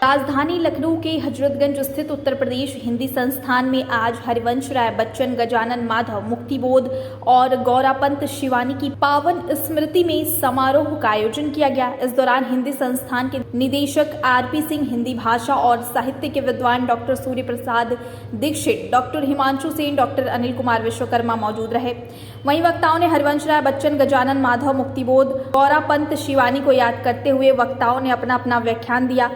राजधानी लखनऊ के हजरतगंज स्थित उत्तर प्रदेश हिंदी संस्थान में आज हरिवंश राय बच्चन, गजानन माधव, मुक्तिबोध और गौरापंत शिवानी की पावन स्मृति में समारोह का आयोजन किया गया। इस दौरान हिंदी संस्थान के निदेशक आरपी सिंह, हिंदी भाषा और साहित्य के विद्वान doctor Surya Prasad Dixit, doctor Himanshu Sen, doctor Anil Kumar Vishwakarma मौजूद रहे। वहीं वक्ताओं ने हरिवंश राय बच्चन, गजानन माधव, मुक्तिबोध, गौरापंत शिवानी को याद करते हुए वक्ताओं ने अपना अपना व्याख्यान दिया।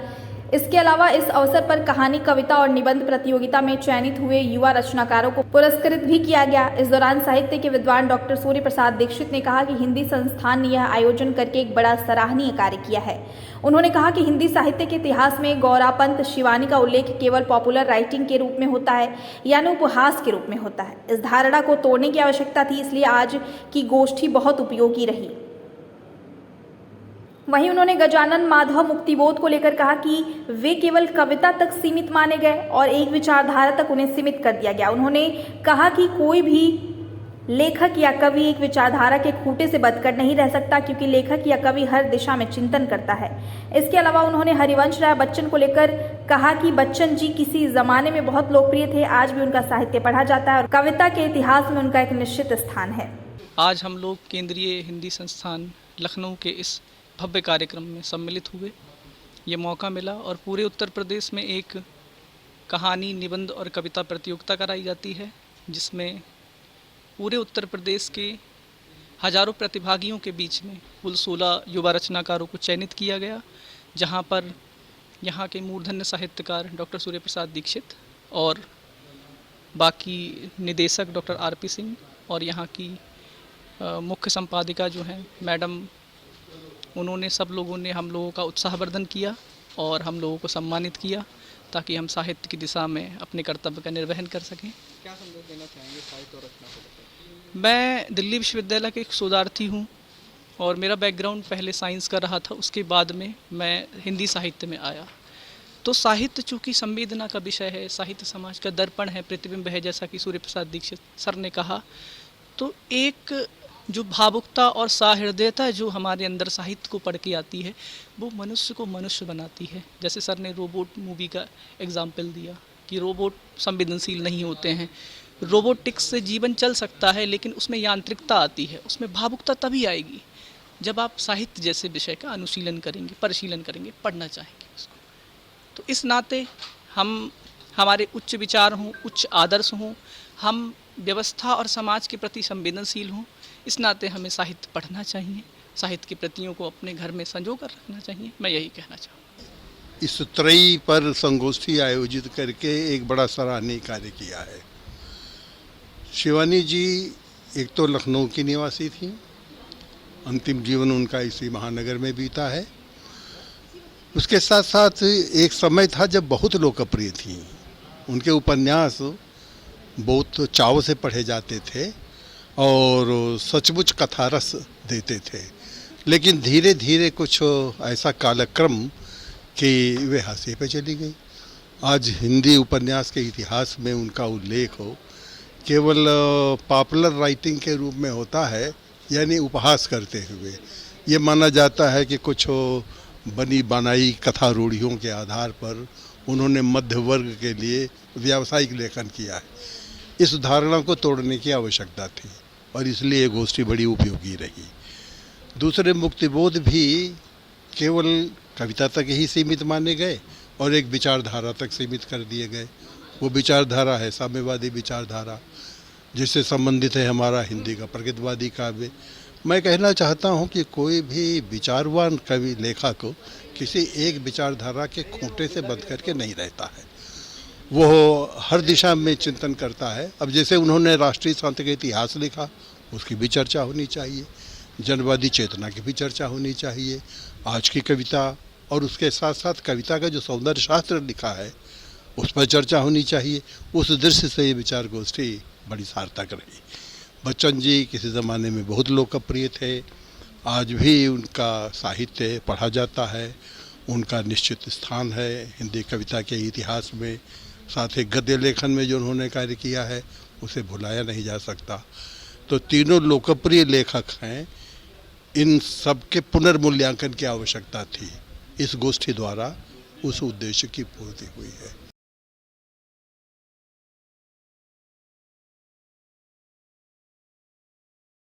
इसके अलावा इस अवसर पर कहानी, कविता और निबंध प्रतियोगिता में चयनित हुए युवा रचनाकारों को पुरस्कृत भी किया गया। इस दौरान साहित्य के विद्वान डॉक्टर सूर्य प्रसाद दीक्षित ने कहा कि हिंदी संस्थान ने यह आयोजन करके एक बड़ा सराहनीय कार्य किया है। उन्होंने कहा कि हिंदी साहित्य के इतिहास में गौरापंत शिवानी का उल्लेख केवल पॉपुलर राइटिंग के रूप में होता है, यानी उपहास के रूप में होता है। इस धारणा को तोड़ने की आवश्यकता थी, इसलिए आज की गोष्ठी बहुत उपयोगी रही। वहीं उन्होंने गजानन माधव, मुक्तिबोध को लेकर कहा कि वे केवल कविता तक सीमित माने गए और एक विचारधारा तक उन्हें सीमित कर दिया गया। उन्होंने कहा कि कोई भी लेखक या कवि एक विचारधारा के खूंटे से बंधकर नहीं रह सकता, क्योंकि लेखक या कवि हर दिशा में चिंतन करता है। इसके अलावा उन्होंने हरिवंश राय बच्चन को लेकर कहा कि बच्चन जी किसी जमाने में बहुत लोकप्रिय थे, आज भी उनका साहित्य पढ़ा जाता है और कविता के इतिहास में उनका एक निश्चित स्थान है। आज हम लोग केंद्रीय हिंदी संस्थान लखनऊ के इस भव्य कार्यक्रम में सम्मिलित हुए। ये मौका मिला और पूरे उत्तर प्रदेश में एक कहानी, निबंध और कविता प्रतियोगिता कराई जाती है, जिसमें पूरे उत्तर प्रदेश के हजारों प्रतिभागियों के बीच में कुल 16 युवा रचनाकारों को चयनित किया गया, जहां पर यहाँ के मूर्धन्य साहित्यकार डॉक्टर सूर्य प्रसाद दीक्षित और बाकी निदेशक डॉक्टर आरपी सिंह और यहाँ की मुख्य संपादिका जो हैं मैडम, उन्होंने सब लोगों ने हम लोगों का उत्साहवर्धन किया और हम लोगों को सम्मानित किया, ताकि हम साहित्य की दिशा में अपने कर्तव्य का निर्वहन कर सकें। क्या संदेश देना चाहेंगे साहित्य और रचना को लेकर? मैं दिल्ली विश्वविद्यालय के एक शोधार्थी हूँ और मेरा बैकग्राउंड पहले साइंस का रहा था, उसके बाद में मैं हिंदी साहित्य में आया। तो साहित्य चूँकि संवेदना का विषय है, साहित्य समाज का दर्पण है, प्रतिबिंब है, जैसा कि सूर्य प्रसाद दीक्षित सर ने कहा, तो एक जो भावुकता और सहृदयता जो हमारे अंदर साहित्य को पढ़ के आती है, वो मनुष्य को मनुष्य बनाती है। जैसे सर ने रोबोट मूवी का एग्जाम्पल दिया कि रोबोट संवेदनशील नहीं होते हैं, रोबोटिक्स से जीवन चल सकता है, लेकिन उसमें यांत्रिकता आती है, उसमें भावुकता तभी आएगी जब आप साहित्य जैसे विषय का अनुशीलन करेंगे, परिशीलन करेंगे, पढ़ना चाहेंगे उसको। तो इस नाते हमारे उच्च विचार हों, उच्च आदर्श हों, हम व्यवस्था और समाज के प्रति संवेदनशील हों, इस नाते हमें साहित्य पढ़ना चाहिए, साहित्य की प्रतियों को अपने घर में संजो कर रखना चाहिए। मैं यही कहना चाहूँगा। इस त्रयी पर संगोष्ठी आयोजित करके एक बड़ा सराहनीय कार्य किया है। शिवानी जी एक तो लखनऊ की निवासी थी, अंतिम जीवन उनका इसी महानगर में बीता है। उसके साथ साथ एक समय था जब बहुत लोकप्रिय थी, उनके उपन्यास बहुत चाव से पढ़े जाते थे और सचमुच कथारस देते थे। लेकिन धीरे धीरे कुछ ऐसा कालक्रम कि वे हाशिए पे चली गई। आज हिंदी उपन्यास के इतिहास में उनका उल्लेख हो केवल पॉपुलर राइटिंग के रूप में होता है, यानी उपहास करते हुए। ये माना जाता है कि कुछ बनी बनाई कथा रूढ़ियों के आधार पर उन्होंने मध्य वर्ग के लिए व्यावसायिक लेखन किया है। इस धारणा को तोड़ने की आवश्यकता थी और इसलिए ये गोष्ठी बड़ी उपयोगी रही। दूसरे मुक्तिबोध भी केवल कविता तक ही सीमित माने गए और एक विचारधारा तक सीमित कर दिए गए। वो विचारधारा है साम्यवादी विचारधारा, जिससे संबंधित है हमारा हिंदी का प्रगतिवादी काव्य। मैं कहना चाहता हूँ कि कोई भी विचारवान कवि लेखक किसी एक विचारधारा के खूंटे से बंध करके नहीं रहता है, वो हर दिशा में चिंतन करता है। अब जैसे उन्होंने राष्ट्रीय शांति का इतिहास लिखा, उसकी भी चर्चा होनी चाहिए, जनवादी चेतना की भी चर्चा होनी चाहिए, आज की कविता और उसके साथ साथ कविता का जो सौंदर्य शास्त्र लिखा है उस पर चर्चा होनी चाहिए। उस दृश्य से ये विचार गोष्ठी बड़ी सार्थक रही। बच्चन जी किसी ज़माने में बहुत लोकप्रिय थे, आज भी उनका साहित्य पढ़ा जाता है, उनका निश्चित स्थान है हिंदी कविता के इतिहास में। साथ ही गद्य लेखन में जो उन्होंने कार्य किया है उसे भुलाया नहीं जा सकता। तो तीनों लोकप्रिय लेखक हैं, इन सब के पुनर्मूल्यांकन की आवश्यकता थी। इस गोष्ठी द्वारा उस उद्देश्य की पूर्ति हुई है।